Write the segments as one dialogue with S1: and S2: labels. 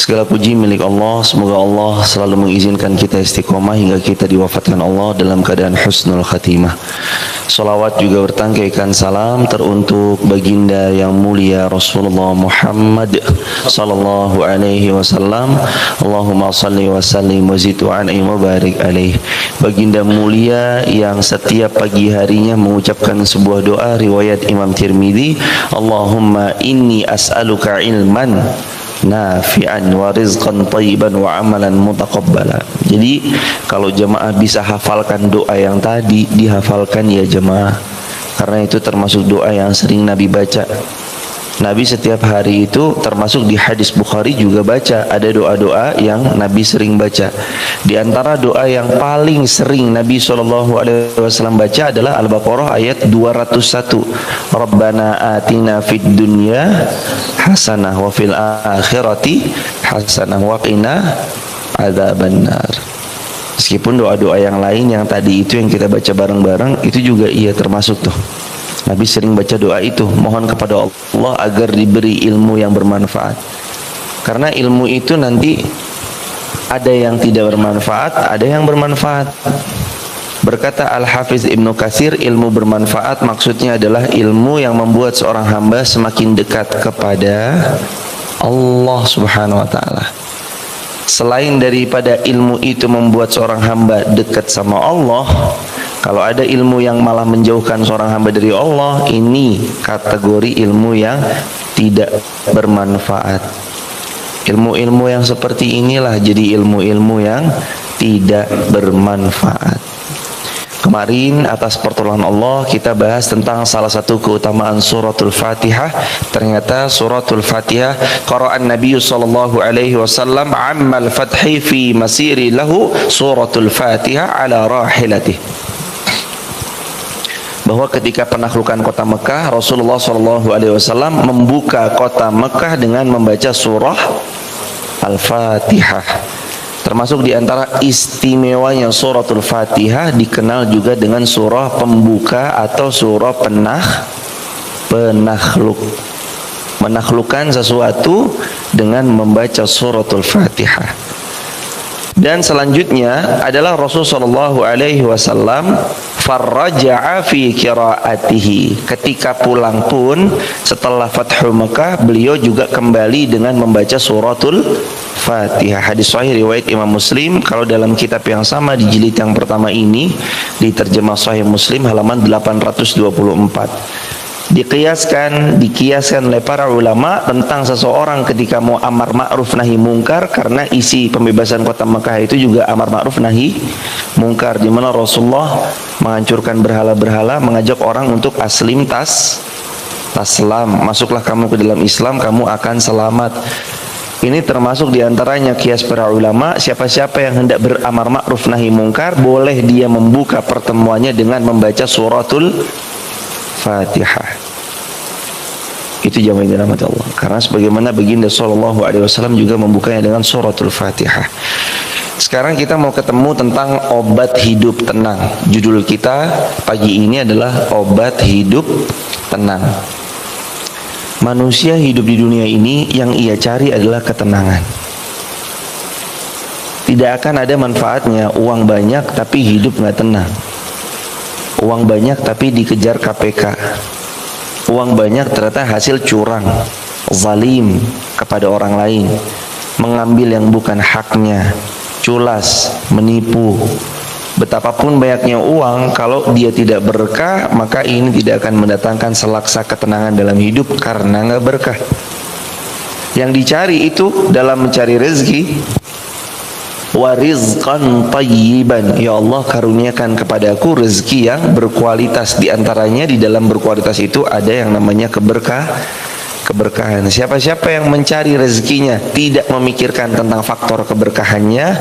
S1: Segala puji milik Allah. Semoga Allah selalu mengizinkan kita istiqomah hingga kita diwafatkan Allah dalam keadaan husnul khatimah. Salawat juga bertangkaikan salam teruntuk baginda yang mulia Rasulullah Muhammad sallallahu alaihi wasallam. Allahumma salli wa sallim wa zid wa an'im wa barik alaih. Baginda mulia yang setiap pagi harinya mengucapkan sebuah doa riwayat Imam Tirmidzi, Allahumma inni as'aluka ilman nafi'an wa rizqan thayyiban wa amalan mutaqabbala. Jadi kalau jemaah bisa hafalkan doa yang tadi, dihafalkan ya jemaah, karena itu termasuk doa yang sering Nabi baca. Nabi setiap hari itu, termasuk di hadis Bukhari juga baca, ada doa-doa yang Nabi sering baca. Di antara doa yang paling sering Nabi SAW baca adalah Al-Baqarah ayat 201. Rabbana atina fid dunya hasanah wa fil akhirati hasanah wa qina adzabannar. Meskipun doa-doa yang lain yang tadi itu yang kita baca bareng-bareng itu juga iya termasuk tuh. Nabi sering baca doa itu, mohon kepada Allah agar diberi ilmu yang bermanfaat. Karena ilmu itu nanti ada yang tidak bermanfaat, ada yang bermanfaat. Berkata Al-Hafiz Ibnu Katsir, ilmu bermanfaat maksudnya adalah ilmu yang membuat seorang hamba semakin dekat kepada Allah Subhanahu wa taala. Selain daripada ilmu itu membuat seorang hamba dekat sama Allah, kalau ada ilmu yang malah menjauhkan seorang hamba dari Allah, ini kategori ilmu yang tidak bermanfaat. Ilmu-ilmu yang seperti inilah jadi ilmu-ilmu yang tidak bermanfaat. Kemarin atas pertolongan Allah kita bahas tentang salah satu keutamaan suratul Fatihah. Ternyata suratul Fatihah qara'an Nabi sallallahu alaihi wasallam ammal fathi fi masiri lahu suratul Fatihah ala rahilatih. Bahwa ketika penaklukan kota Mekah, Rasulullah sallallahu alaihi wasallam membuka kota Mekah dengan membaca surah Al-Fatihah. Termasuk di antara istimewanya suratul Fatihah dikenal juga dengan surah pembuka atau surah penakluk. Menaklukkan sesuatu dengan membaca suratul Fatihah. Dan selanjutnya adalah Rasulullah sallallahu alaihi wasallam farraja'a fi qiraatihi. Ketika pulang pun setelah Fathu Mekah, beliau juga kembali dengan membaca suratul Fatihah. Hadis sahih riwayat Imam Muslim. Kalau dalam kitab yang sama di jilid yang pertama ini, di terjemah Sahih Muslim halaman 824. Dikiaskan oleh para ulama tentang seseorang ketika mau amar ma'ruf nahi mungkar, karena isi pembebasan kota Mekah itu juga amar ma'ruf nahi mungkar, di mana Rasulullah menghancurkan berhala-berhala, mengajak orang untuk aslim taslam, masuklah kamu ke dalam Islam, kamu akan selamat. Ini termasuk diantaranya kias para ulama, siapa-siapa yang hendak beramar ma'ruf nahi mungkar, boleh dia membuka pertemuannya dengan membaca suratul Fatihah. Itu jamaah yang dirahmati Allah. Karena sebagaimana baginda sallallahu alaihi wasallam juga membukanya dengan suratul Fatihah. Sekarang kita mau ketemu tentang obat hidup tenang. Judul kita pagi ini adalah obat hidup tenang. Manusia hidup di dunia ini yang ia cari adalah ketenangan. Tidak akan ada manfaatnya uang banyak tapi hidup nggak tenang. Uang banyak tapi dikejar KPK. Uang banyak ternyata hasil curang, zalim kepada orang lain, mengambil yang bukan haknya, culas, menipu. Betapapun banyaknya uang, kalau dia tidak berkah, maka ini tidak akan mendatangkan selaksa ketenangan dalam hidup karena nggak berkah. Yang dicari itu dalam mencari rezeki, wa rizqan thayyiban, ya Allah karuniakan kepadaku rezeki yang berkualitas. Di antaranya di dalam berkualitas itu ada yang namanya keberkahan. Siapa-siapa yang mencari rezekinya tidak memikirkan tentang faktor keberkahannya,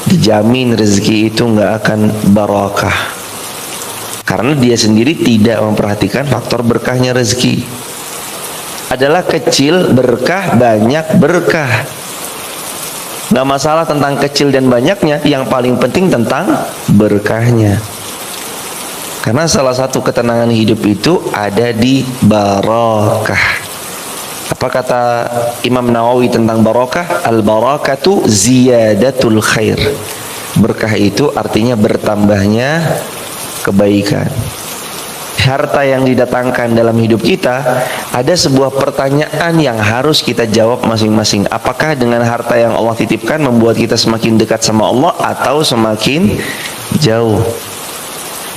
S1: dijamin rezeki itu nggak akan barakah, karena dia sendiri tidak memperhatikan faktor berkahnya rezeki. Adalah kecil berkah, banyak berkah. Nggak masalah tentang kecil dan banyaknya, yang paling penting tentang berkahnya. Karena salah satu ketenangan hidup itu ada di barakah. Apa kata Imam Nawawi tentang barakah? Al-barakatu ziyadatul khair. Berkah itu artinya bertambahnya kebaikan. Harta yang didatangkan dalam hidup kita, ada sebuah pertanyaan yang harus kita jawab masing-masing. Apakah dengan harta yang Allah titipkan membuat kita semakin dekat sama Allah atau semakin jauh?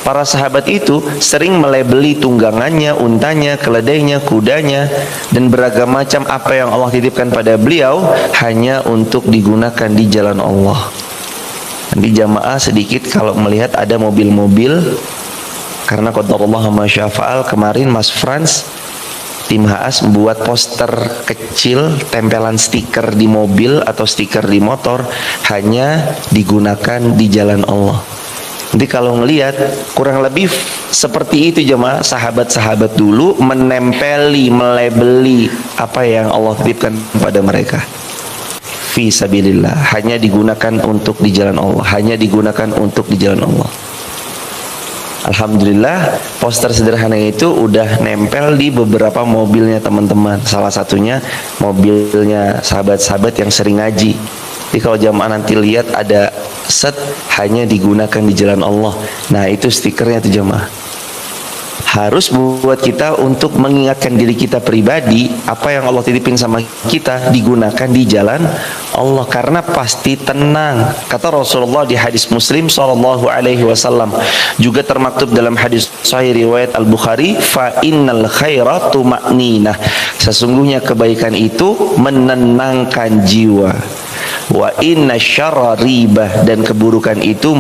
S1: Para sahabat itu sering melebeli tunggangannya, untanya, keledainya, kudanya, dan beragam macam apa yang Allah titipkan pada beliau hanya untuk digunakan di jalan Allah. Di jamaah sedikit kalau melihat ada mobil-mobil, karena qadarullah ma syaa fa'al, kemarin Mas Frans tim HAS membuat poster kecil tempelan stiker di mobil atau stiker di motor hanya digunakan di jalan Allah. Jadi kalau ngelihat kurang lebih seperti itu jemaah, sahabat-sahabat dulu menempeli, melebeli apa yang Allah titipkan pada mereka. Fi sabilillah, hanya digunakan untuk di jalan Allah, hanya digunakan untuk di jalan Allah. Alhamdulillah, poster sederhana itu udah nempel di beberapa mobilnya teman-teman. Salah satunya mobilnya sahabat-sahabat yang sering ngaji. Jadi kalau jamaah nanti lihat ada set hanya digunakan di jalan Allah. Nah, itu stikernya tuh jamaah. Harus buat kita untuk mengingatkan diri kita pribadi, apa yang Allah titipin sama kita digunakan di jalan Allah, karena pasti tenang. Kata Rasulullah di hadis Muslim sallallahu alaihi wasallam, juga termaktub dalam hadis sahih riwayat Al-Bukhari, fa innal khaira tuma'ninah. Sesungguhnya kebaikan itu menenangkan jiwa. Wa inna syarra ribah, dan keburukan itu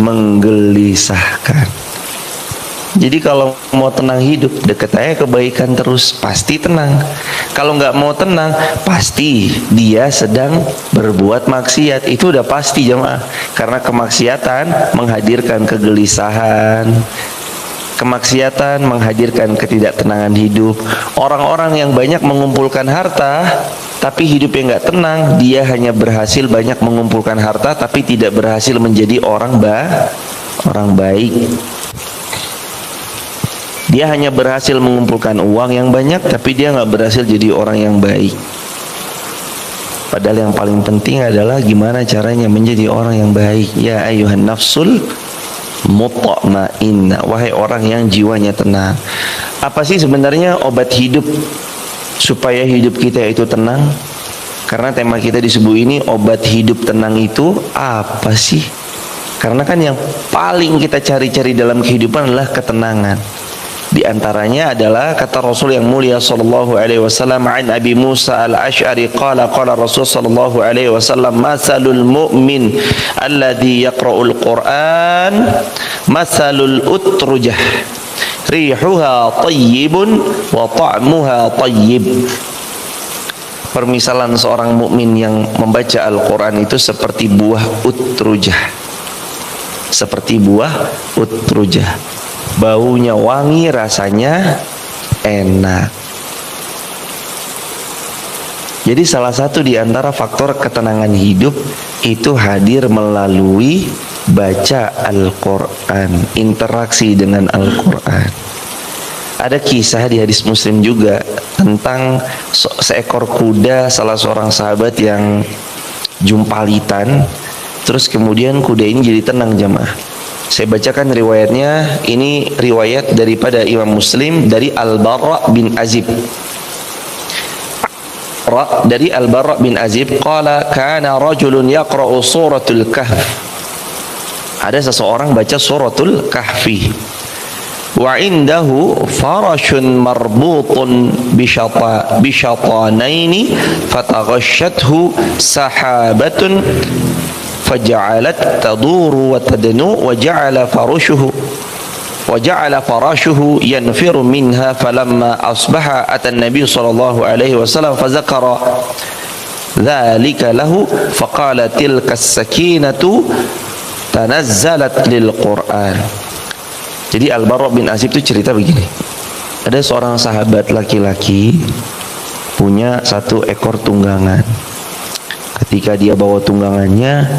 S1: menggelisahkan. Jadi kalau mau tenang hidup, deket aja kebaikan terus, pasti tenang. Kalau nggak mau tenang, pasti dia sedang berbuat maksiat. Itu udah pasti jemaah. Karena kemaksiatan menghadirkan kegelisahan, kemaksiatan menghadirkan ketidaktenangan hidup. Orang-orang yang banyak mengumpulkan harta tapi hidupnya nggak tenang, dia hanya berhasil banyak mengumpulkan harta tapi tidak berhasil menjadi orang baik. Dia hanya berhasil mengumpulkan uang yang banyak, tapi dia nggak berhasil jadi orang yang baik. Padahal yang paling penting adalah gimana caranya menjadi orang yang baik. Ya ayyuhan nafsul mutmainnah, wahai orang yang jiwanya tenang. Apa sih sebenarnya obat hidup supaya hidup kita itu tenang? Karena tema kita di subuh ini, obat hidup tenang itu apa sih? Karena kan yang paling kita cari-cari dalam kehidupan adalah ketenangan. Di antaranya adalah kata Rasul yang mulia sallallahu alaihi wasallam, an Abi Musa al-Asy'ari qala Rasul sallallahu alaihi wasallam, masalul mu'min alladhi yaqra'ul Qur'an masalul utrujah rihuha tayyibun wa ta'muha tayyib. Permisalan seorang mukmin yang membaca Al-Qur'an itu seperti buah utrujah. Seperti buah utrujah. Baunya wangi, rasanya enak. Jadi salah satu di antara faktor ketenangan hidup itu hadir melalui baca Al-Quran, interaksi dengan Al-Quran. Ada kisah di hadis Muslim juga tentang seekor kuda salah seorang sahabat yang jumpalitan. Terus kemudian kuda ini jadi tenang jamaah. Saya bacakan riwayatnya. Ini riwayat daripada Imam Muslim dari Al-Bara' bin Azib. Dari Al-Bara' bin Azib, qala kana rajulun yaqra'u suratul kahf. Ada seseorang baca suratul kahfi. Wa indahu farashun marbutun bishatanaini fataghashathu sahabatun فجعلت تدور وتدنو وجعل فراشُه ينفر منها فلما أصبح أتى النبي صلى الله عليه وسلم فذكر ذلك له فقال تلك السكينة تنزلت للقرآن. Jadi Al-Bara' bin Azib itu cerita begini. Ada seorang sahabat laki-laki punya satu ekor tunggangan. Ketika dia bawa tunggangannya,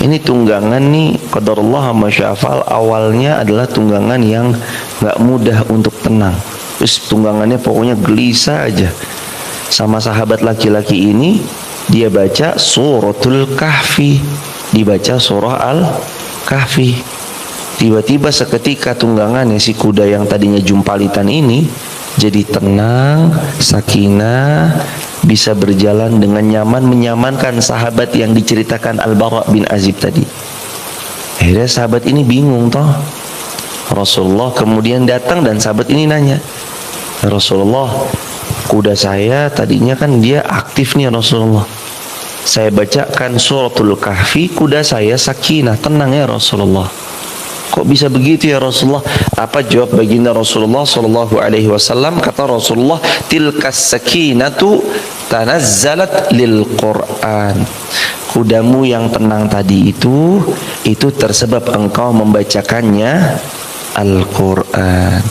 S1: ini tunggangan nih qadarullah ma syaa fa'al, awalnya adalah tunggangan yang nggak mudah untuk tenang. Terus tunggangannya pokoknya gelisah aja. Sama sahabat laki-laki ini, dia baca suratul kahfi, dibaca surah al-kahfi. Tiba-tiba seketika tunggangannya si kuda yang tadinya jumpalitan ini jadi tenang, sakinah, bisa berjalan dengan nyaman, menyamankan sahabat yang diceritakan Al-Bara bin Azib tadi. Akhirnya sahabat ini bingung toh. Rasulullah kemudian datang dan sahabat ini nanya, Rasulullah, kuda saya tadinya kan dia aktif nih Rasulullah. Saya bacakan suratul kahfi, kuda saya sakinah, tenang ya Rasulullah. Kok bisa begitu ya Rasulullah? Apa jawab baginda Rasulullah sallallahu alaihi wasallam? Kata Rasulullah, tilkas sakinatu tanazzalat lil Qur'an. Kudamu yang tenang tadi itu tersebab engkau membacakannya Al-Quran.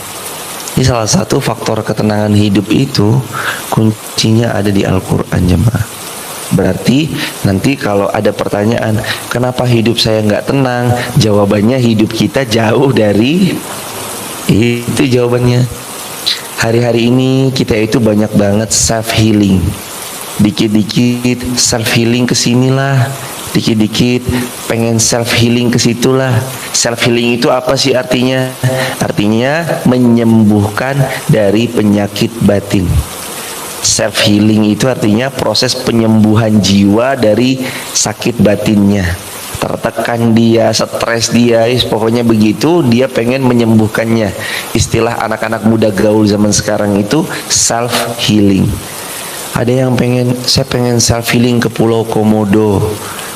S1: Ini salah satu faktor ketenangan hidup itu, kuncinya ada di Al-Quran jemaah. Berarti nanti kalau ada pertanyaan, kenapa hidup saya nggak tenang? Jawabannya hidup kita jauh dari itu jawabannya. Hari-hari ini kita itu banyak banget self healing. Dikit-dikit self healing kesinilah, dikit-dikit pengen self healing kesitulah. Self healing itu apa sih artinya? Artinya menyembuhkan dari penyakit batin. Self healing itu artinya proses penyembuhan jiwa dari sakit batinnya. Tertekan dia, stres dia, pokoknya begitu, dia pengen menyembuhkannya. Istilah anak-anak muda gaul zaman sekarang itu self healing. Ada yang saya pengen self healing ke Pulau Komodo,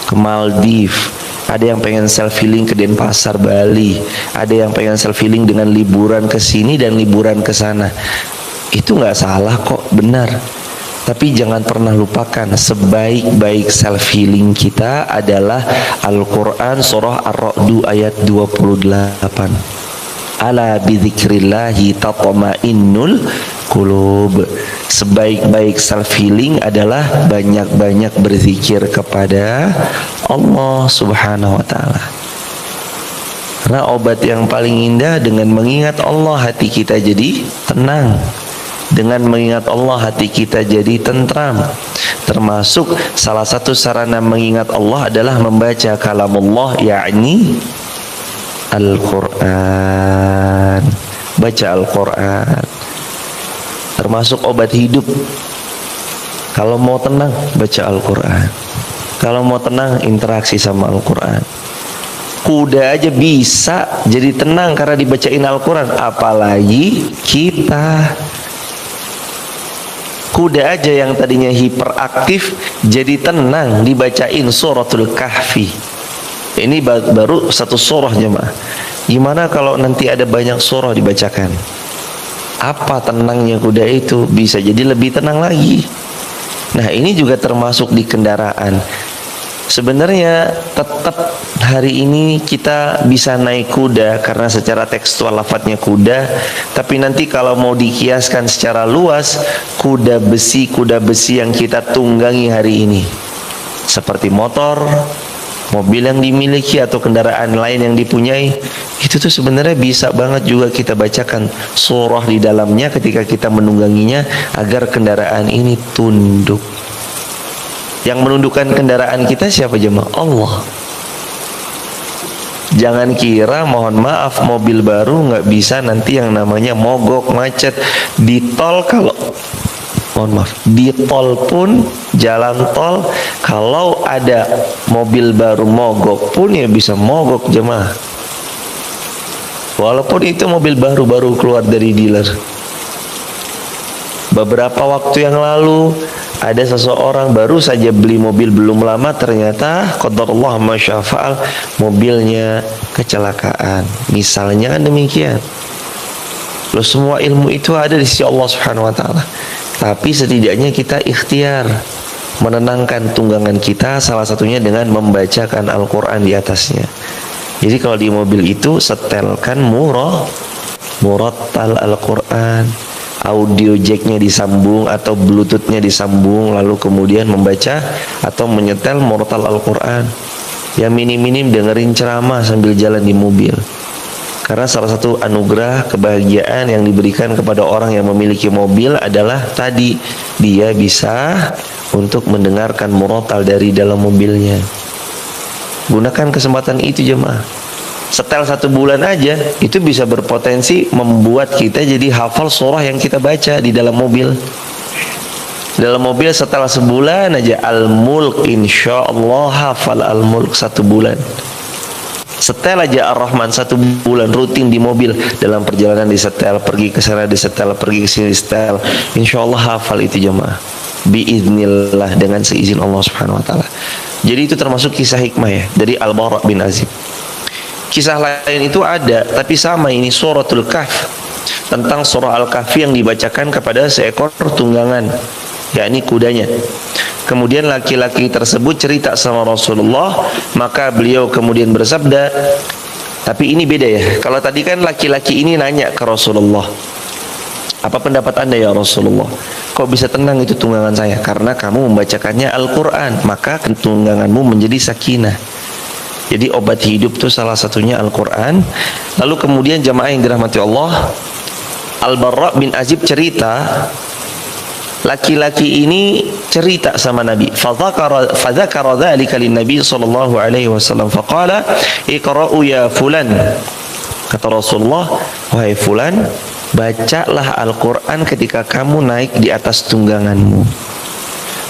S1: ke Maldives. Ada yang pengen self healing ke Denpasar, Bali. Ada yang pengen self healing dengan liburan ke sini dan liburan ke sana. Itu nggak salah kok, benar. Tapi jangan pernah lupakan, sebaik-baik self healing kita adalah Al-Quran surah Ar-Ra'du ayat 28. Ala bidzikrillahi tatma'innul qulub. Sebaik-baik self healing adalah banyak-banyak berzikir kepada Allah Subhanahu wa taala. Karena obat yang paling indah, dengan mengingat Allah hati kita jadi tenang. Dengan mengingat Allah hati kita jadi tentram. Termasuk salah satu sarana mengingat Allah adalah membaca kalamullah, yakni Al-Quran. Baca Al-Quran termasuk obat hidup. Kalau mau tenang, baca Al-Quran. Kalau mau tenang, interaksi sama Al-Quran. Kuda aja bisa jadi tenang karena dibacain Al-Quran, apalagi kita. Kuda aja yang tadinya hiperaktif jadi tenang dibacain suratul kahfi. Ini baru satu surah jemaah. Gimana kalau nanti ada banyak surah dibacakan? Apa tenangnya kuda itu? Bisa jadi lebih tenang lagi. Nah, ini juga termasuk di kendaraan. Sebenarnya tetap hari ini kita bisa naik kuda karena secara tekstual lafadznya kuda, tapi nanti kalau mau dikiaskan secara luas, kuda besi yang kita tunggangi hari ini seperti motor, mobil yang dimiliki atau kendaraan lain yang dipunyai, itu tuh sebenarnya bisa banget juga kita bacakan surah di dalamnya ketika kita menungganginya agar kendaraan ini tunduk. Yang menundukkan kendaraan kita siapa jemaah? Allah. Jangan kira, mohon maaf, mobil baru nggak bisa nanti yang namanya mogok, macet. Di tol kalau, mohon maaf, di tol pun, jalan tol, kalau ada mobil baru mogok pun ya bisa mogok jemaah. Walaupun itu mobil baru keluar dari dealer. Beberapa waktu yang lalu ada seseorang baru saja beli mobil, belum lama ternyata qadarullah masyafa'al, mobilnya kecelakaan. Misalnya kan demikian. Loh, semua ilmu itu ada di sisi Allah Subhanahu wa taala. Tapi setidaknya kita ikhtiar menenangkan tunggangan kita, salah satunya dengan membacakan Al-Qur'an di atasnya. Jadi kalau di mobil itu setelkan murattal Al-Qur'an. Audio jacknya disambung atau bluetoothnya disambung, lalu kemudian membaca atau menyetel murattal Al-Quran. Ya minim-minim dengerin ceramah sambil jalan di mobil. Karena salah satu anugerah kebahagiaan yang diberikan kepada orang yang memiliki mobil adalah tadi, dia bisa untuk mendengarkan murotal dari dalam mobilnya. Gunakan kesempatan itu jemaah. Setel 1 bulan aja itu bisa berpotensi membuat kita jadi hafal surah yang kita baca di dalam mobil. Dalam mobil setelah sebulan aja Al-Mulk, insyaallah hafal Al-Mulk 1 bulan. Setel aja Ar-Rahman 1 bulan rutin di mobil, dalam perjalanan disetel, pergi ke sana disetel, pergi ke sini disetel. Insyaallah hafal itu jemaah. Biiznillah, dengan seizin Allah Subhanahu wa taala. Jadi itu termasuk kisah hikmah ya dari Al-Bara' bin Azib. Kisah lain itu ada, tapi sama, ini suratul Kahf, tentang surah Al-Kahfi yang dibacakan kepada seekor tunggangan, yakni kudanya. Kemudian laki-laki tersebut cerita sama Rasulullah, maka beliau kemudian bersabda, tapi ini beda ya. Kalau tadi kan laki-laki ini nanya ke Rasulullah, apa pendapat Anda ya Rasulullah? Kok bisa tenang itu tunggangan saya? Karena kamu membacakannya Al-Quran, maka tungganganmu menjadi sakinah. Jadi obat hidup itu salah satunya Al-Quran. Lalu kemudian jamaah yang dirahmati Allah, Al-Bara' bin Azib cerita, laki-laki ini cerita sama Nabi. Fadzakara dzalika lin-nabi sallallahu alaihi wasallam faqala iqra'u ya fulan. Kata Rasulullah, wahai fulan, bacalah Al-Qur'an ketika kamu naik di atas tungganganmu.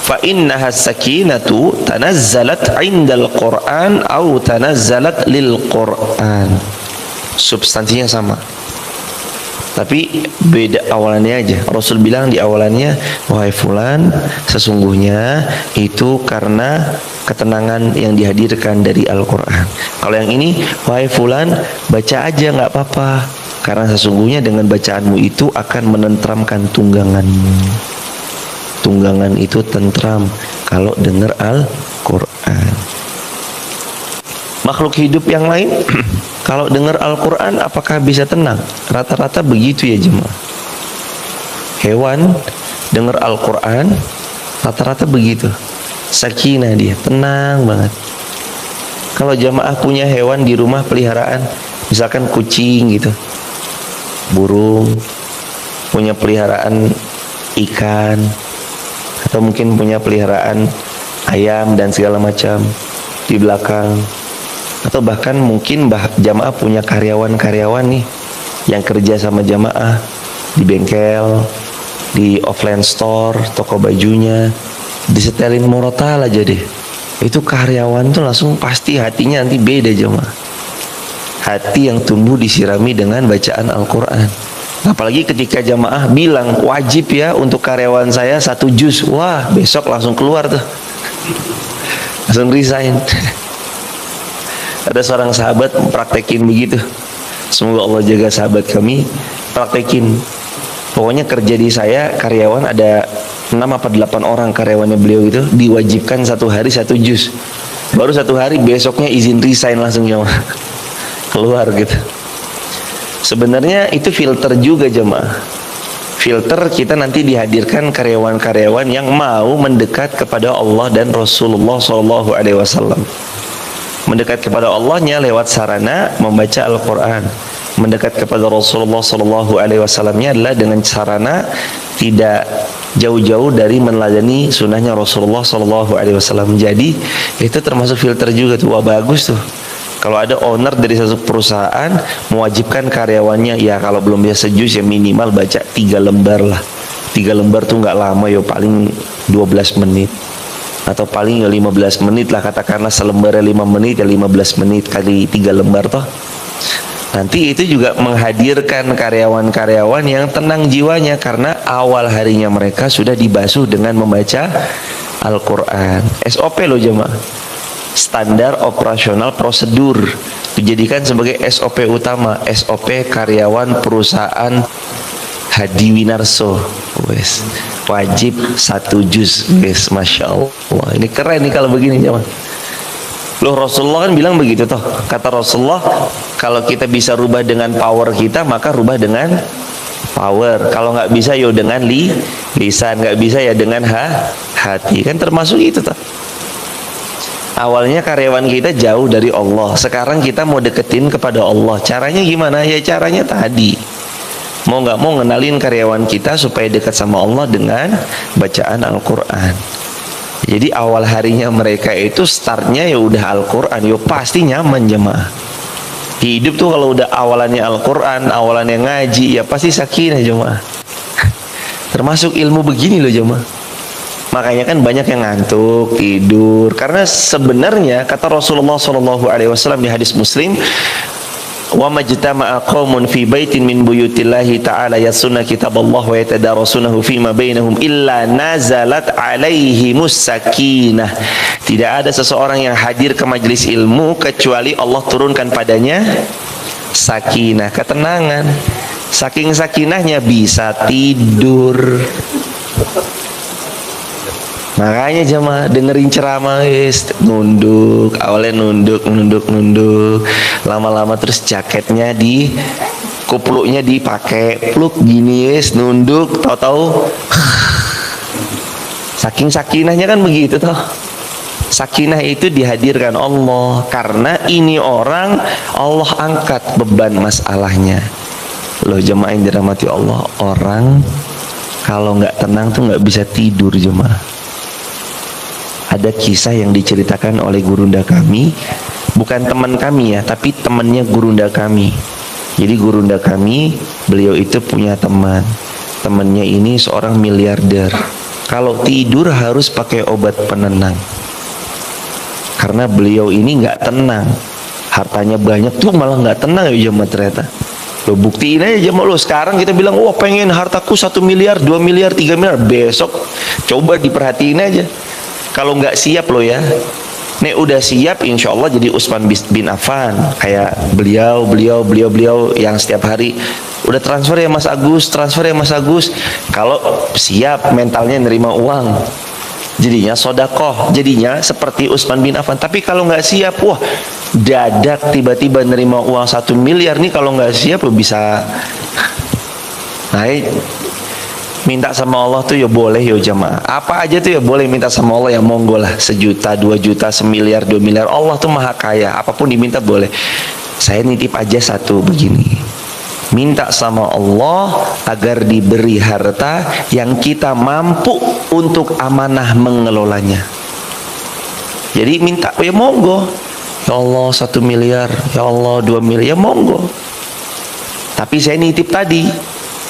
S1: Fa innaha sakinatu tanazzalat 'indal Qur'an au tanazzalat lil Qur'an. Substansinya sama, tapi beda awalannya aja. Rasul bilang di awalannya, wahai fulan, sesungguhnya itu karena ketenangan yang dihadirkan dari Al-Quran. Kalau yang ini, wahai fulan, baca aja nggak apa-apa, karena sesungguhnya dengan bacaanmu itu akan menentramkan tungganganmu. Tunggangan itu tentram kalau dengar Al-Quran. Makhluk hidup yang lain kalau dengar Al-Quran apakah bisa tenang? Rata-rata begitu ya jemaah. Hewan dengar Al-Quran rata-rata begitu, sakinah dia, tenang banget. Kalau jemaah punya hewan di rumah peliharaan, misalkan kucing gitu, burung, punya peliharaan ikan, atau mungkin punya peliharaan ayam dan segala macam di belakang, atau bahkan mungkin jamaah punya karyawan-karyawan nih yang kerja sama jamaah di bengkel, di offline store, toko bajunya, disetelin murotal aja deh. Itu karyawan tuh langsung pasti hatinya nanti beda jamaah. Hati yang tumbuh disirami dengan bacaan Al-Quran. Apalagi ketika jamaah bilang wajib ya untuk karyawan saya 1 juz, wah besok langsung keluar tuh, langsung resign. Ada seorang sahabat mempraktekin begitu. Semoga Allah jaga sahabat kami. Praktekin, pokoknya kerja di saya karyawan ada 6 apa 8 orang karyawannya beliau itu, diwajibkan 1 hari 1 juz. Baru 1 hari besoknya izin resign langsung jemaah, keluar gitu. Sebenarnya itu filter juga jemaah. Filter kita nanti dihadirkan karyawan-karyawan yang mau mendekat kepada Allah dan Rasulullah SAW. Mendekat kepada Allahnya lewat sarana membaca Al-Quran. Mendekat kepada Rasulullah SAW-nya adalah dengan sarana tidak jauh-jauh dari meneladani sunnahnya Rasulullah SAW. Jadi itu termasuk filter juga tuh. Wah bagus tuh. Kalau ada owner dari satu perusahaan mewajibkan karyawannya, ya kalau belum biasa juz ya minimal baca 3 lembar lah. 3 lembar tuh nggak lama ya, paling 12 menit. Atau paling ya 15 menit lah, katakanlah selembarnya 5 menit ya 15 menit kali 3 lembar toh. Nanti itu juga menghadirkan karyawan-karyawan yang tenang jiwanya karena awal harinya mereka sudah dibasuh dengan membaca Al-Quran. SOP loh jemaah, standar operasional prosedur, dijadikan sebagai SOP utama, SOP karyawan perusahaan Hadi Winarso. Wes, wajib 1 juz. Wes, masya Allah, ini keren nih kalau begini jemaah. Loh Rasulullah kan bilang begitu toh. Kata Rasulullah, kalau kita bisa rubah dengan power kita, maka rubah dengan power. Kalau nggak bisa yo dengan lisan, nggak bisa ya dengan hati. Kan termasuk itu toh. Awalnya karyawan kita jauh dari Allah, sekarang kita mau deketin kepada Allah. Caranya gimana? Ya caranya tadi, mau nggak mau ngenalin karyawan kita supaya dekat sama Allah dengan bacaan Al-Quran. Jadi awal harinya mereka itu startnya ya udah Al-Quran, yo pasti nyaman jemaah. Hidup tuh kalau udah awalannya Al-Quran, awalannya ngaji, ya pasti sakinah jemaah. Termasuk ilmu begini loh jemaah. Makanya kan banyak yang ngantuk, tidur. Karena sebenarnya kata Rasulullah SAW di hadis Muslim, wa majtama'a qaumun fi baitin min buyutillahi ta'ala yasunna kitaballah wa yatadarasunahu fima bainahum illa nazalat alaihimus sakinah. Tidak ada seseorang yang hadir ke majelis ilmu kecuali Allah turunkan padanya sakinah, ketenangan. Saking sakinahnya bisa tidur. Makanya jemaah dengerin ceramah nunduk, awalnya nunduk, lama-lama terus jaketnya di kupluknya dipakai pluk gini nunduk, tahu-tahu saking sakinahnya kan begitu toh. Sakinah itu dihadirkan Allah karena ini orang Allah angkat beban masalahnya. Loh jemaah yang dirahmati Allah, orang kalau nggak tenang tuh nggak bisa tidur jemaah. Ada kisah yang diceritakan oleh gurunda kami, bukan teman kami ya, tapi temannya gurunda kami. Jadi gurunda kami, beliau itu punya teman. Temannya ini seorang miliarder. Kalau tidur harus pakai obat penenang. Karena beliau ini nggak tenang. Hartanya banyak tuh malah nggak tenang ya jemaah ternyata. Lo buktiin aja jemaah lo. Sekarang kita bilang, wah pengen hartaku 1 miliar, 2 miliar, 3 miliar. Besok coba diperhatiin aja. Kalau nggak siap lo ya, nek udah siap insya Allah jadi Utsman bin Affan. Kayak beliau yang setiap hari udah transfer ya Mas Agus, transfer ya Mas Agus. Kalau siap mentalnya nerima uang, jadinya sodakoh, jadinya seperti Utsman bin Affan. Tapi kalau nggak siap, wah dadak tiba-tiba nerima uang 1 miliar nih, kalau nggak siap lo bisa naik. Minta sama Allah tuh ya boleh ya jamaah. Apa aja tuh ya boleh minta sama Allah, yang monggo lah. 1 juta, 2 juta, 1 miliar, 2 miliar. Allah tuh maha kaya, apapun diminta boleh. Saya nitip aja satu begini. Minta sama Allah agar diberi harta yang kita mampu untuk amanah mengelolanya. Jadi minta ya monggo. Ya Allah 1 miliar, ya Allah 2 miliar, ya monggo. Tapi saya nitip tadi,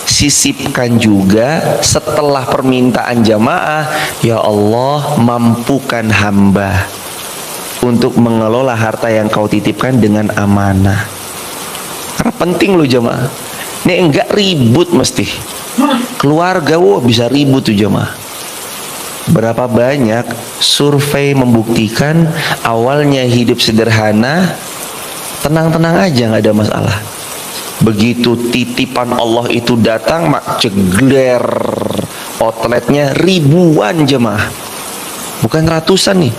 S1: sisipkan juga setelah permintaan jamaah, ya Allah mampukan hamba untuk mengelola harta yang kau titipkan dengan amanah. Karena penting loh jamaah. Ini enggak ribut mesti. Keluarga wah bisa ribut tuh jamaah. Berapa banyak survei membuktikan awalnya hidup sederhana, tenang-tenang aja nggak ada masalah. Begitu titipan Allah itu datang, mak cegler, outletnya ribuan jemaah, bukan ratusan nih,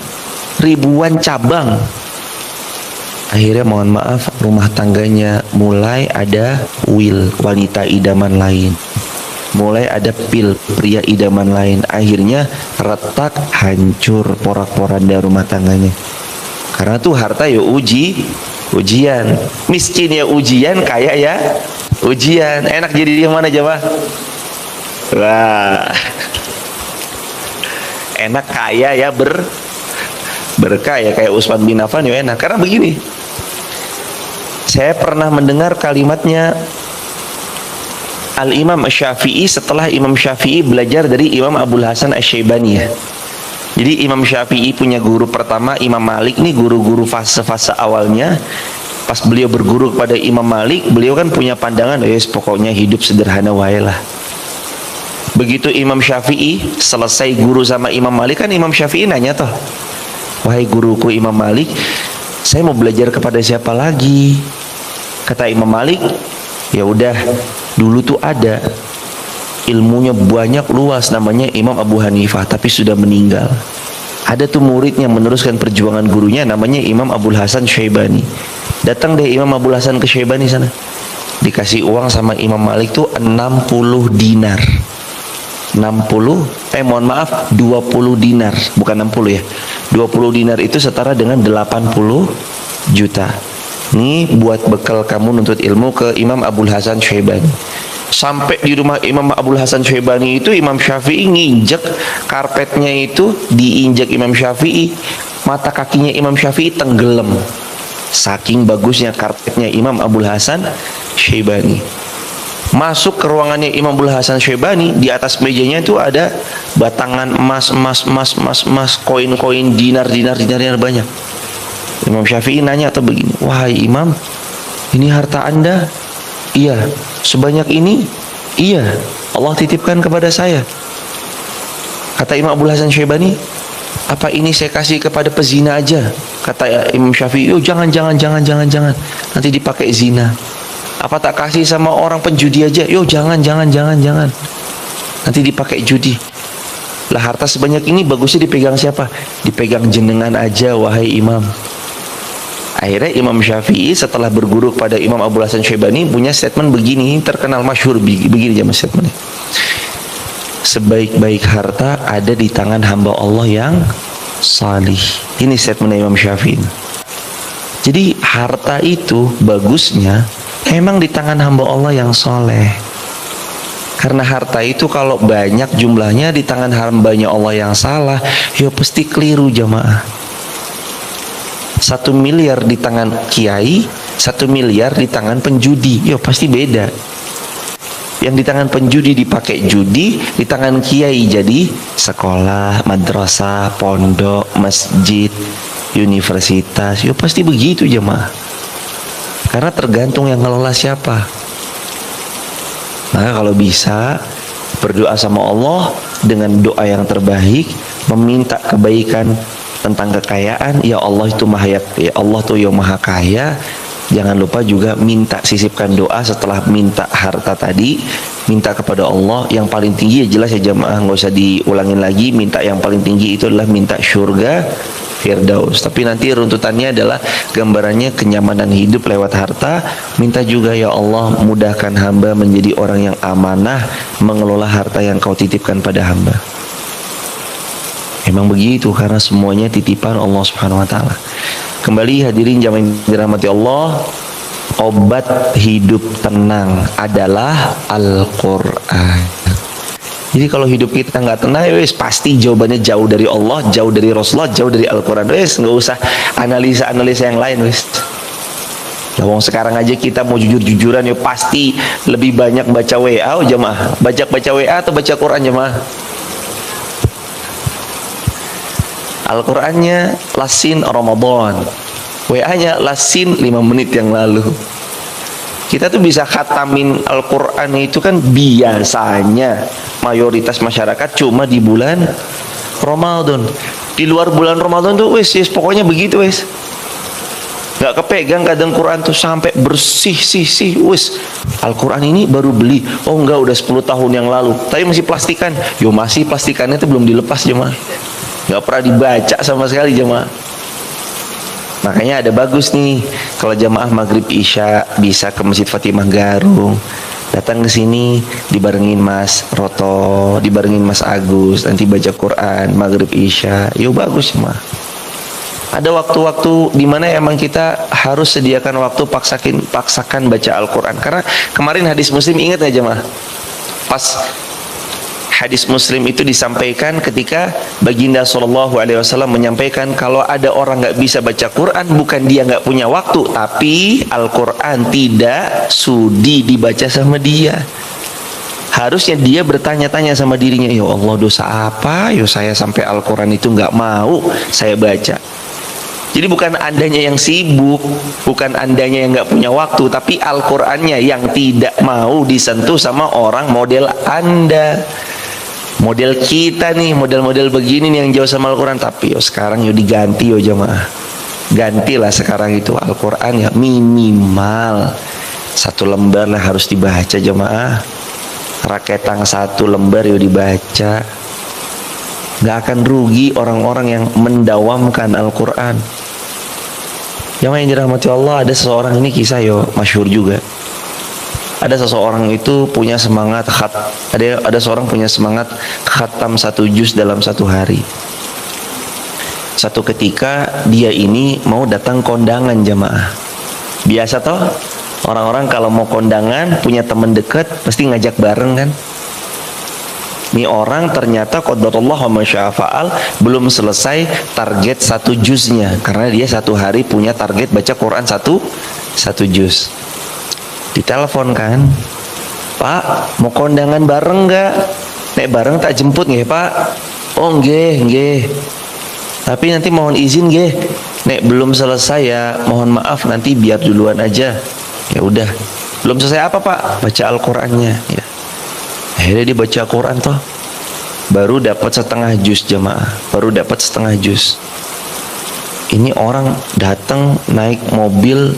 S1: ribuan cabang. Akhirnya mohon maaf, rumah tangganya mulai ada Will, wanita idaman lain, mulai ada Pil, pria idaman lain. Akhirnya retak, hancur porak-poranda rumah tangganya. Karena tuh harta ya ujian, miskin ya ujian, kaya ya ujian. Enak jadi yang mana jemaah? Wah, enak kaya ya berkah ya kayak Utsman bin Affan ya enak. Karena begini, saya pernah mendengar kalimatnya Al-Imam Syafi'i setelah Imam Syafi'i belajar dari Imam Abul Hasan Asy-Syaibani ya. Jadi Imam Syafi'i punya guru pertama Imam Malik, nih guru-guru fase-fase awalnya. Pas beliau berguru kepada Imam Malik, beliau kan punya pandangan, pokoknya hidup sederhana wae lah. Begitu Imam Syafi'i selesai guru sama Imam Malik, kan Imam Syafi'i nanya toh, wahai guruku Imam Malik, saya mau belajar kepada siapa lagi? Kata Imam Malik, ya udah, dulu tuh ada ilmunya banyak luas, namanya Imam Abu Hanifah, tapi sudah meninggal. Ada tuh murid yang meneruskan perjuangan gurunya, namanya Imam Abul Hasan Syaibani. Datang deh Imam Abul Hasan ke Syaibani sana, dikasih uang sama Imam Malik tuh 60 dinar. mohon maaf, 20 dinar, bukan 60 ya. 20 dinar itu setara dengan 80 juta. Ini buat bekal kamu nuntut ilmu ke Imam Abul Hasan Syaibani. Sampai di rumah Imam Abul Hasan Syaibani itu Imam Syafi'i nginjek karpetnya, itu diinjek Imam Syafi'i, mata kakinya Imam Syafi'i tenggelam. Saking bagusnya karpetnya Imam Abul Hasan Syaibani. Masuk ke ruangannya Imam Abul Hasan Syaibani, di atas mejanya itu ada batangan emas, koin-koin, dinar banyak. Imam Syafi'i nanya atau begini, wahai Imam, ini harta Anda? Iya. Sebanyak ini? Iya. Allah titipkan kepada saya. Kata Imam Abul Hasan Syaibani, apa ini saya kasih kepada pezina aja? Kata Imam Syafi'i, oh jangan, nanti dipakai zina. Apa tak kasih sama orang penjudi aja? Yo jangan, nanti dipakai judi. Lah harta sebanyak ini bagusnya dipegang siapa? Dipegang jenengan aja, wahai Imam. Akhirnya Imam Syafi'i setelah berguru pada Imam Abul Hasan Syaibani punya statement begini, terkenal masyhur begini aja statementnya. Sebaik-baik harta ada di tangan hamba Allah yang salih. Ini statement Imam Syafi'i. Jadi harta itu bagusnya emang di tangan hamba Allah yang soleh. Karena harta itu kalau banyak jumlahnya di tangan hambanya Allah yang salah, ya pasti keliru jamaah. 1 miliar di tangan kiai, 1 miliar di tangan penjudi, ya pasti beda. Yang di tangan penjudi dipakai judi, di tangan kiai jadi sekolah, madrasah, pondok, masjid, universitas, ya pasti begitu jemaah. Karena tergantung yang ngelola siapa. Maka kalau bisa berdoa sama Allah dengan doa yang terbaik, meminta kebaikan tentang kekayaan. Ya Allah itu maha, ya Allah tuh yang maha kaya. Jangan lupa juga minta, sisipkan doa setelah minta harta tadi, minta kepada Allah yang paling tinggi. Ya jelas ya jamaah, nggak usah diulangin lagi. Minta yang paling tinggi itu adalah minta surga Firdaus. Tapi nanti runtutannya adalah gambarannya kenyamanan hidup lewat harta. Minta juga ya Allah mudahkan hamba menjadi orang yang amanah mengelola harta yang kau titipkan pada hamba. Memang begitu, karena semuanya titipan Allah Subhanahu wa taala. Kembali hadirin jamaah yang dirahmati Allah, obat hidup tenang adalah Al-Qur'an. Jadi kalau hidup kita nggak tenang, wes pasti jawabannya jauh dari Allah, jauh dari Rasulullah, jauh dari Al-Qur'an. Wes nggak usah analisa yang lain wes. Nah, sekarang aja kita mau jujur-jujuran ya pasti lebih banyak baca WA jemaah. Baca WA atau baca Quran jemaah? Al-Qur'annya lasin Ramadan, WA-nya lasin 5 menit yang lalu. Kita tuh bisa khatamin Al-Qur'an itu kan biasanya mayoritas masyarakat cuma di bulan Ramadan. Di luar bulan Ramadan tuh wes pokoknya begitu wes. Gak kepegang kadang Quran tuh sampai bersih wes. Al-Qur'an ini baru beli. Oh enggak, udah 10 tahun yang lalu. Tapi masih plastikan. Yo masih plastikannya itu belum dilepas jemaah. Gak pernah dibaca sama sekali jemaah. Makanya ada bagus nih kalau jamaah maghrib isya bisa ke Masjid Fatimah Garung, datang ke sini dibarengin Mas Roto, dibarengin Mas Agus, nanti baca Quran maghrib isya. Yo bagus jemaah. Ada waktu-waktu di mana emang kita harus sediakan waktu paksakan baca Al-Quran. Karena kemarin hadis Muslim, ingat ya jemaah, pas hadis Muslim itu disampaikan ketika Baginda SAW menyampaikan kalau ada orang nggak bisa baca Quran, bukan dia nggak punya waktu, tapi Al-Quran tidak sudi dibaca sama dia. Harusnya dia bertanya-tanya sama dirinya, ya Allah dosa apa yo saya sampai Al-Quran itu nggak mau saya baca. Jadi bukan andanya yang sibuk, bukan andanya yang nggak punya waktu, tapi Al-Qur'annya yang tidak mau disentuh sama orang model Anda. Model kita nih, model-model begini nih yang jauh sama Al-Quran. Tapi yo sekarang yo diganti yo jemaah. Gantilah sekarang itu Al-Quran ya minimal 1 lembar lah harus dibaca jemaah. Raketang 1 lembar yo dibaca. Gak akan rugi orang-orang yang mendawamkan Al-Quran. Jemaah yang dirahmati Allah, ada seseorang, ini kisah yo masyhur juga. Ada seseorang itu punya semangat ada seorang punya semangat khatam 1 juz dalam 1 hari. Satu ketika dia ini mau datang kondangan jamaah. Biasa toh orang-orang kalau mau kondangan punya teman dekat pasti ngajak bareng kan. Ini orang ternyata qadarullah wa masya fa'al belum selesai target 1 juznya, karena dia 1 hari punya target baca Quran 1 juz. Ditelepon kan, Pak mau kondangan bareng nggak? Nek bareng tak jemput nggih Pak? Oh nggih. Tapi nanti mohon izin nggih. Nek belum selesai ya mohon maaf, nanti biar duluan aja. Ya udah. Belum selesai apa Pak? Baca Al-Qur'annya ya. Akhirnya dia baca Quran toh. Baru dapat setengah juz jamaah. Ini orang datang naik mobil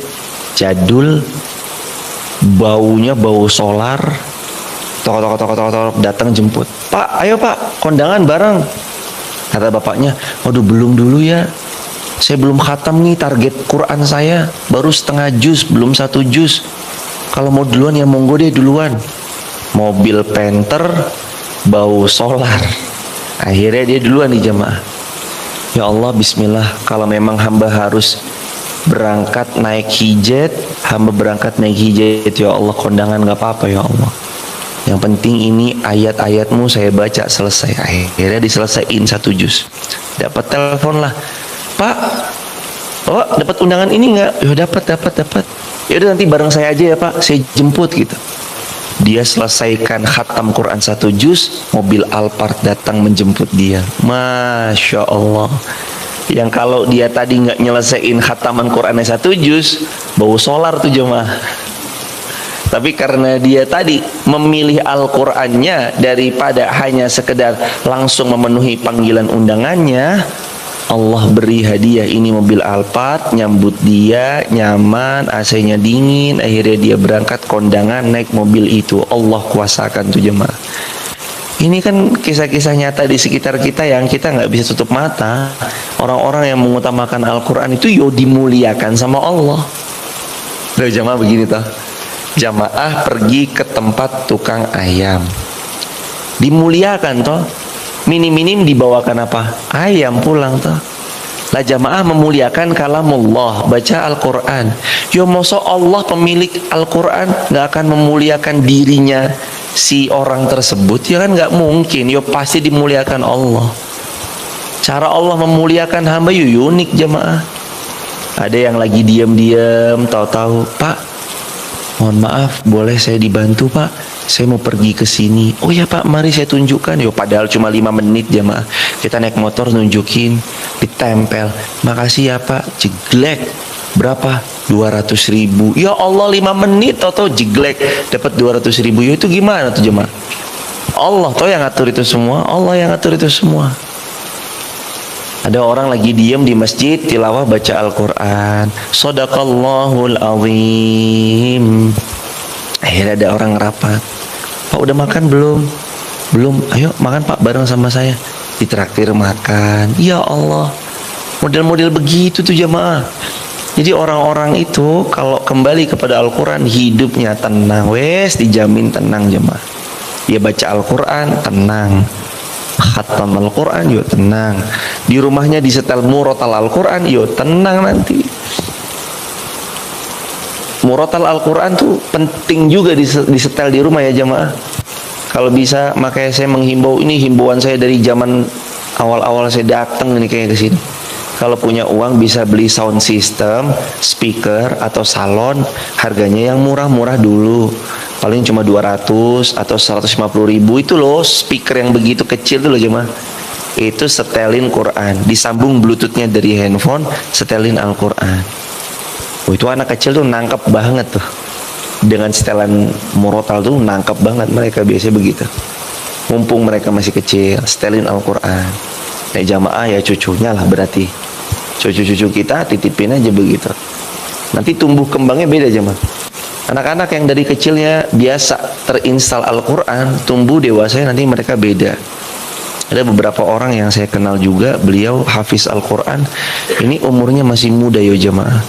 S1: jadul, baunya bau solar. Tok datang jemput. Pak, ayo Pak, kondangan bareng. Kata bapaknya, waduh belum dulu ya. Saya belum khatam nih, target Quran saya baru setengah juz, belum 1 juz. Kalau mau duluan ya monggo deh duluan. Mobil Panther, bau solar. Akhirnya dia duluan di jamaah. Ya Allah, bismillah, kalau memang hamba harus berangkat naik hijet, hamba berangkat naik hijet ya Allah, kondangan gak apa-apa ya Allah. Yang penting ini ayat-ayatmu saya baca selesai. Akhirnya diselesaiin 1 juz. Dapat telepon lah, Pak, oh dapat undangan ini nggak? Ya dapat. Ya udah nanti bareng saya aja ya Pak, saya jemput gitu. Dia selesaikan khatam Quran 1 juz, mobil Alphard datang menjemput dia. Masya Allah. Yang kalau dia tadi nggak nyelesain khataman Qurannya 1 juz, bau solar tuh jemaah. Tapi karena dia tadi memilih Al-Qur'annya daripada hanya sekedar langsung memenuhi panggilan undangannya, Allah beri hadiah ini mobil Alphard, nyambut dia nyaman, AC-nya dingin. Akhirnya dia berangkat kondangan naik mobil itu. Allah kuasakan tuh jemaah. Ini kan kisah-kisah nyata di sekitar kita yang kita nggak bisa tutup mata. Orang-orang yang mengutamakan Al-Quran itu yo dimuliakan sama Allah. Loh jemaah begini toh. Jamaah pergi ke tempat tukang ayam, dimuliakan toh. Minim-minim dibawakan apa? Ayam pulang toh. Lah jamaah memuliakan kalamullah, baca Al-Quran. Yo masa Allah pemilik Al-Quran nggak akan memuliakan dirinya si orang tersebut? Ya kan nggak mungkin. Yo pasti dimuliakan Allah. Cara Allah memuliakan hamba yo unik jamaah. Ada yang lagi diam-diam, tahu-tahu, Pak, mohon maaf, boleh saya dibantu Pak? Saya mau pergi ke sini. Oh ya Pak, mari saya tunjukkan. Yo padahal cuma 5 menit jamaah. Kita naik motor nunjukin, ditempel. Makasih ya Pak. Jeglek. Berapa? 200.000. Ya Allah, 5 menit toto jeglek dapat 200.000. Yo itu gimana tuh jemaah? Allah toh yang ngatur itu semua. Allah yang ngatur itu semua. Ada orang lagi diam di masjid tilawah baca Al-Quran. Shadaqallahul azim. Akhirnya ada orang rapat. Pak udah makan belum? Belum. Ayo makan Pak bareng sama saya. Ditraktir makan. Ya Allah, model-model begitu tuh jamaah. Jadi orang-orang itu kalau kembali kepada Al-Quran hidupnya tenang. Wes dijamin tenang jamaah. Dia baca Al-Quran tenang, khatam Al-Quran yuk tenang. Di rumahnya disetel murotal Al-Quran yuk tenang nanti. Murotal Al-Quran tuh penting juga disetel di rumah ya jamaah. Kalau bisa, makanya saya menghimbau, ini himbauan saya dari zaman awal-awal saya datang ini kayak ke sini. Kalau punya uang bisa beli sound system, speaker atau salon, harganya yang murah-murah dulu. Paling cuma 200 atau 150.000 itu loh, speaker yang begitu kecil tuh loh jemaah. Itu setelin Quran, disambung bluetoothnya dari handphone, setelin Al-Quran. Oh, itu anak kecil tuh nangkep banget tuh. Dengan setelan murotal tuh nangkep banget mereka biasanya begitu. Mumpung mereka masih kecil, setelin Al-Quran. Nah jamaah ya cucunya lah berarti. Cucu-cucu kita titipin aja begitu. Nanti tumbuh kembangnya beda jemaah. Anak-anak yang dari kecilnya biasa terinstal Al-Quran, tumbuh dewasanya nanti mereka beda. Ada beberapa orang yang saya kenal juga, beliau hafiz Al-Quran. Ini umurnya masih muda ya jemaah.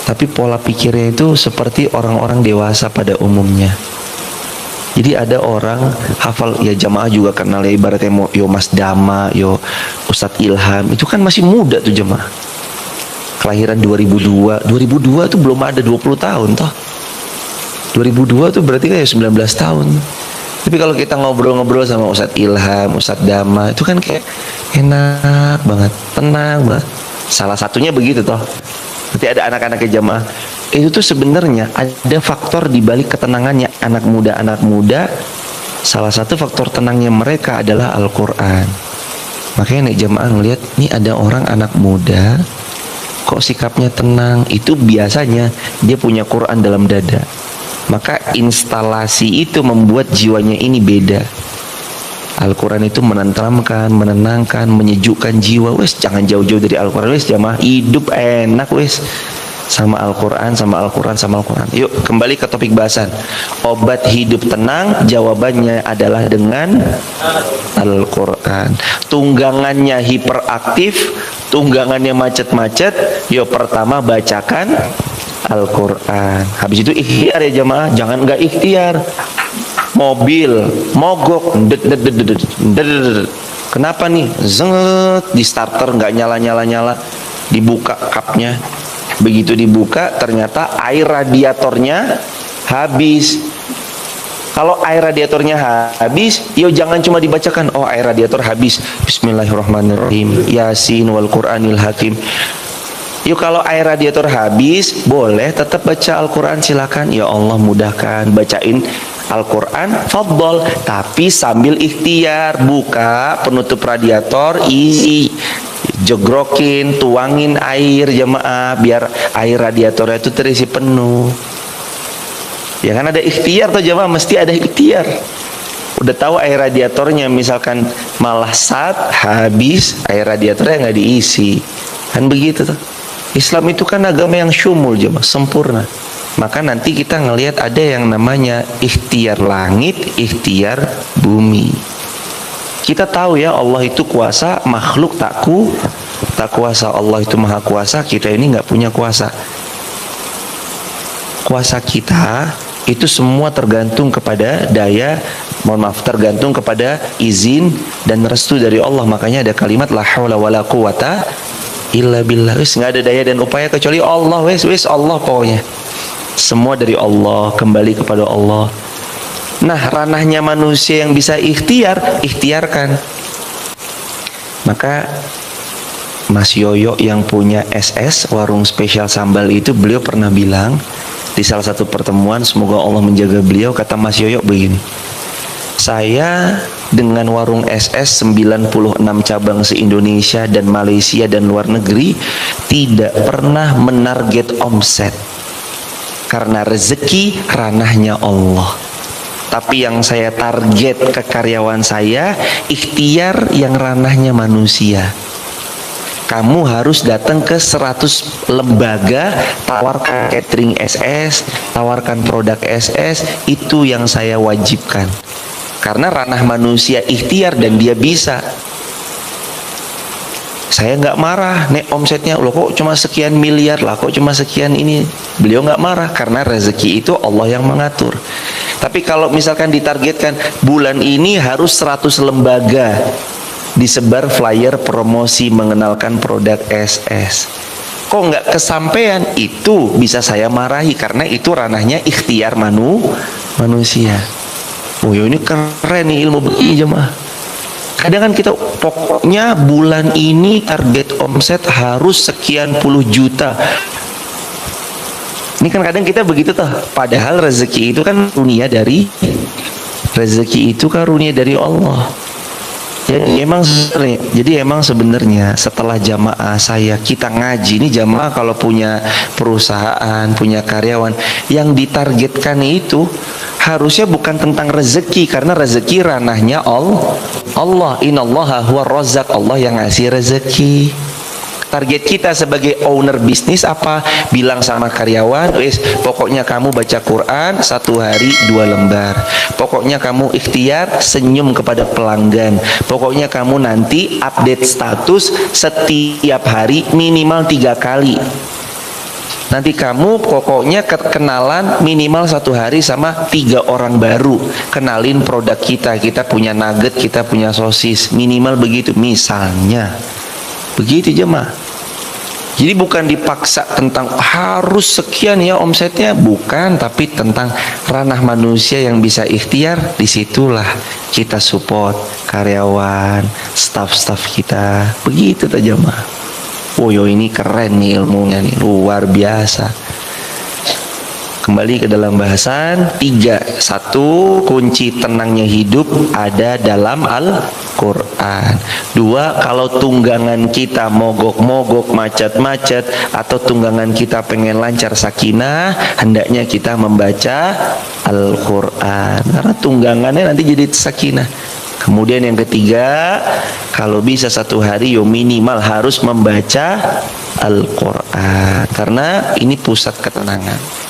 S1: Tapi pola pikirnya itu seperti orang-orang dewasa pada umumnya. Jadi ada orang hafal, ya jamaah juga kenal ya, ibaratnya yo Mas Dama, yo Ustadz Ilham, itu kan masih muda tuh jamaah. Kelahiran 2002 tuh belum ada 20 tahun toh. 2002 tuh berarti kayak 19 tahun. Tapi kalau kita ngobrol-ngobrol sama Ustadz Ilham, Ustadz Dama, itu kan kayak enak banget, tenang banget. Salah satunya begitu toh. Berarti ada anak-anaknya jamaah. Itu tuh sebenarnya ada faktor di balik ketenangannya anak muda. Salah satu faktor tenangnya mereka adalah Al-Quran. Makanya nih jamaah ngelihat, nih ada orang anak muda kok sikapnya tenang. Itu biasanya dia punya Quran dalam dada. Maka instalasi itu membuat jiwanya ini beda. Al-Quran itu menenteramkan, menenangkan, menyejukkan jiwa. Wes jangan jauh-jauh dari Al-Quran. Wes jamaah, hidup enak wes sama Al-Quran, sama Al-Quran, sama Al-Quran. Yuk kembali ke topik bahasan. Obat hidup tenang, jawabannya adalah dengan Al-Quran. Tunggangannya hiperaktif, tunggangannya macet-macet. Yuk pertama bacakan Al-Quran. Habis itu ikhtiar ya jamaah, jangan nggak ikhtiar. Mobil mogok, kenapa nih? Zenget di starter nggak nyala, dibuka kapnya. Begitu dibuka ternyata air radiatornya habis. Kalau air radiatornya habis, yo jangan cuma dibacakan, oh air radiator habis, Bismillahirrahmanirrahim, Yasin wal Qur'anil Hakim. Yuk kalau air radiator habis, boleh tetap baca Al-Quran, silakan. Ya Allah mudahkan, bacain Al-Quran, fadol. Tapi sambil ikhtiar, buka penutup radiator, isi, jogrokin, tuangin air jamaah, biar air radiatornya itu terisi penuh. Ya kan ada ikhtiar tuh jamaah, mesti ada ikhtiar. Udah tahu air radiatornya misalkan malah habis, air radiatornya nggak diisi, kan begitu tuh. Islam itu kan agama yang syumul jemaah, sempurna. Maka nanti kita ngelihat ada yang namanya ikhtiar langit, ikhtiar bumi. Kita tahu ya Allah itu kuasa, makhluk tak kuasa. Allah itu maha kuasa, kita ini nggak punya kuasa. Kuasa kita itu semua tergantung kepada tergantung kepada izin dan restu dari Allah. Makanya ada kalimat la haula wala quwata illa billah. Wis nggak ada daya dan upaya kecuali Allah. Wis Allah pokoknya. Semua dari Allah, kembali kepada Allah. Nah, ranahnya manusia yang bisa ikhtiarkan. Maka Mas Yoyo yang punya SS warung spesial sambal itu, beliau pernah bilang di salah satu pertemuan, semoga Allah menjaga beliau, kata Mas Yoyo begini, saya dengan warung SS 96 cabang se-Indonesia dan Malaysia dan luar negeri tidak pernah menarget omset, karena rezeki ranahnya Allah. Tapi yang saya target ke karyawan saya, ikhtiar yang ranahnya manusia. Kamu harus datang ke 100 lembaga, tawarkan catering SS, tawarkan produk SS, itu yang saya wajibkan. Karena ranah manusia ikhtiar dan dia bisa. Saya nggak marah, nek omsetnya loh kok cuma sekian miliar lah, kok cuma sekian ini. Beliau nggak marah karena rezeki itu Allah yang mengatur. Tapi kalau misalkan ditargetkan bulan ini harus 100 lembaga disebar flyer promosi mengenalkan produk SS, kok nggak kesampaian, itu bisa saya marahi karena itu ranahnya ikhtiar manusia. Oh ya, ini keren nih ilmu begini jemaah. Kadang kan kita pokoknya bulan ini target omset harus sekian puluh juta. Ini kan kadang kita begitu toh. Padahal rezeki itu kan karunia dari Allah. Jadi emang sebenarnya setelah jamaah kita ngaji, ini jamaah kalau punya perusahaan, punya karyawan, yang ditargetkan itu harusnya bukan tentang rezeki, karena rezeki ranahnya Allah. Innallaha huwa razzaq, Allah yang ngasih rezeki. Target kita sebagai owner bisnis apa? Bilang sama karyawan, wis pokoknya kamu baca Quran 1 hari 2 lembar. Pokoknya kamu ikhtiar senyum kepada pelanggan. Pokoknya kamu nanti update status setiap hari minimal 3 kali. Nanti kamu pokoknya kenalan minimal 1 hari sama 3 orang baru. Kenalin produk kita. Kita punya nugget, kita punya sosis. Minimal begitu. Misalnya. Begitu jemaah. Jadi bukan dipaksa tentang harus sekian ya omsetnya. Bukan. Tapi tentang ranah manusia yang bisa ikhtiar. Disitulah kita support karyawan, staff-staff kita. Begitu tak jemaah. Oh yo ini keren nih ilmunya nih, luar biasa. Kembali ke dalam bahasan 3. 1. Kunci tenangnya hidup ada dalam Al-Quran. 2. Kalau tunggangan kita mogok-mogok, macet-macet, atau tunggangan kita pengen lancar sakinah, hendaknya kita membaca Al-Quran, karena tunggangannya nanti jadi sakinah. Kemudian yang ketiga, kalau bisa 1 hari yo minimal harus membaca Al-Quran, karena ini pusat ketenangan.